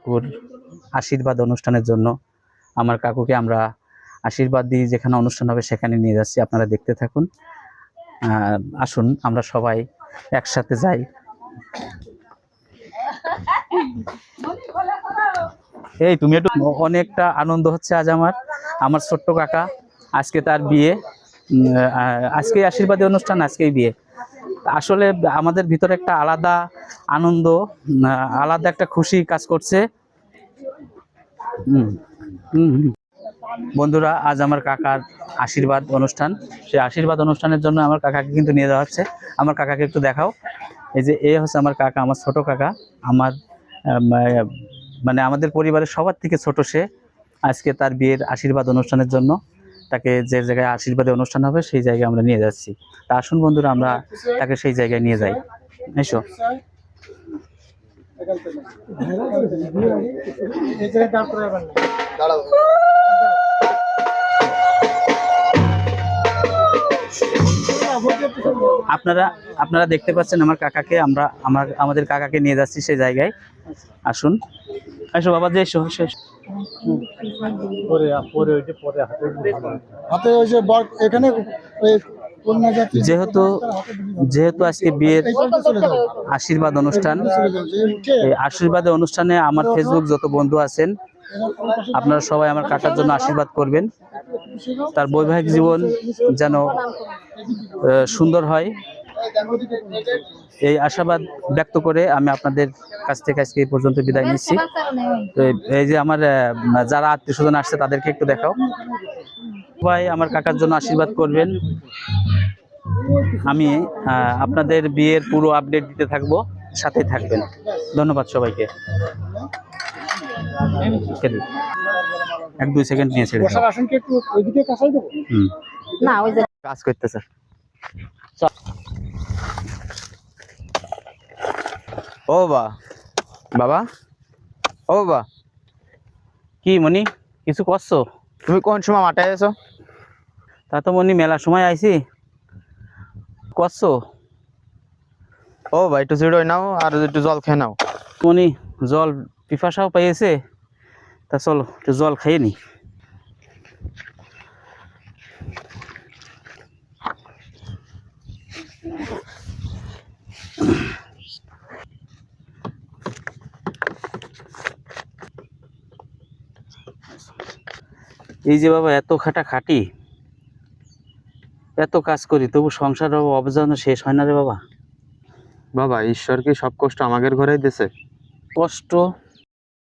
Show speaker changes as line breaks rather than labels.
কাকুর আশীর্বাদ অনুষ্ঠানের জন্য আমার কাকুকে আমরা আশীর্বাদ দিয়ে যেখানে অনুষ্ঠান হবে সেখানে নিয়ে যাচ্ছি। আপনারা দেখতে থাকুন। আসুন আমরা সবাই একসাথে যাই। এই তুমি একটু, অনেকটা আনন্দ হচ্ছে আজ আমার ছোট্ট কাকা, আজকে তার বিয়ে, আজকেই আশীর্বাদী অনুষ্ঠান, আজকেই বিয়ে। আসলে আমাদের ভিতরে একটা আলাদা আনন্দ, আলাদা একটা খুশি কাজ করছে। বন্ধুরা, আজ আমার কাকার আশীর্বাদ অনুষ্ঠান, সেই আশীর্বাদ অনুষ্ঠানের জন্য আমার কাকাকে কিন্তু নিয়ে যাওয়া হচ্ছে। আমার কাকাকে একটু দেখাও। এই যে এ হচ্ছে আমার কাকা, আমার ছোট কাকা, আমার মানে আমাদের পরিবারের সবার থেকে ছোট সে। আজকে তার বিয়ের আশীর্বাদ অনুষ্ঠানের জন্য তাকে যে জায়গায় আশীর্বাদী অনুষ্ঠান হবে সেই জায়গায় আমরা নিয়ে যাচ্ছি। তা আসুন বন্ধুরা, আমরা তাকে সেই জায়গায় নিয়ে যাই। এসো। আপনারা দেখতে পাচ্ছেন আমার কাকাকে, আমাদের কাকাকে নিয়ে যাচ্ছি সেই জায়গায়। আসুন, এসো বাবা, যে এসো। যেহেতু আজকে বিয়ের আশীর্বাদ অনুষ্ঠান, এই আশীর্বাদের অনুষ্ঠানে আমার ফেসবুক যত বন্ধু আছেন আপনারা সবাই আমার কাকার জন্য আশীর্বাদ করবেন। তার বৈবাহিক জীবন যেন সুন্দর হয়, এই আশাবাদ ব্যক্ত করে আমি আপনাদের কাছ থেকে আজকে এই পর্যন্ত বিদায় নিচ্ছি। তো এই যে আমার যারা আত্মীয় স্বজন আসছে তাদেরকে একটু দেখাও। সবাই আমার কাকার জন্য আশীর্বাদ করবেন। আমি আপনাদের বিয়ের পুরো আপডেট দিতে থাকবো, সাথেই থাকবেন। ধন্যবাদ সবাইকে। 1-2 সেকেন্ড নিয়ে ছেড়ে কাজ করতেছে। ও বাবা, ও বাবা, কি মনি কিছু করছো?
তুমি কোন সময় মাঠে এসো?
তা তো মনি মেলা সময় আইছি। করছো?
ও ভাই, একটু জিরোই নাও আর একটু জল খেয়ে নাও।
মনি জল পিপাসাও পাইছে, তা চলো একটু জল খাইয়ে নি। এই যে বাবা, এত খাটি, এত কাজ করি, তবু সংসার অবদান শেষ হয় না রে বাবা।
বাবা, ঈশ্বর কি সব কষ্ট আমাদের ঘরেই দিয়েছে?
কষ্ট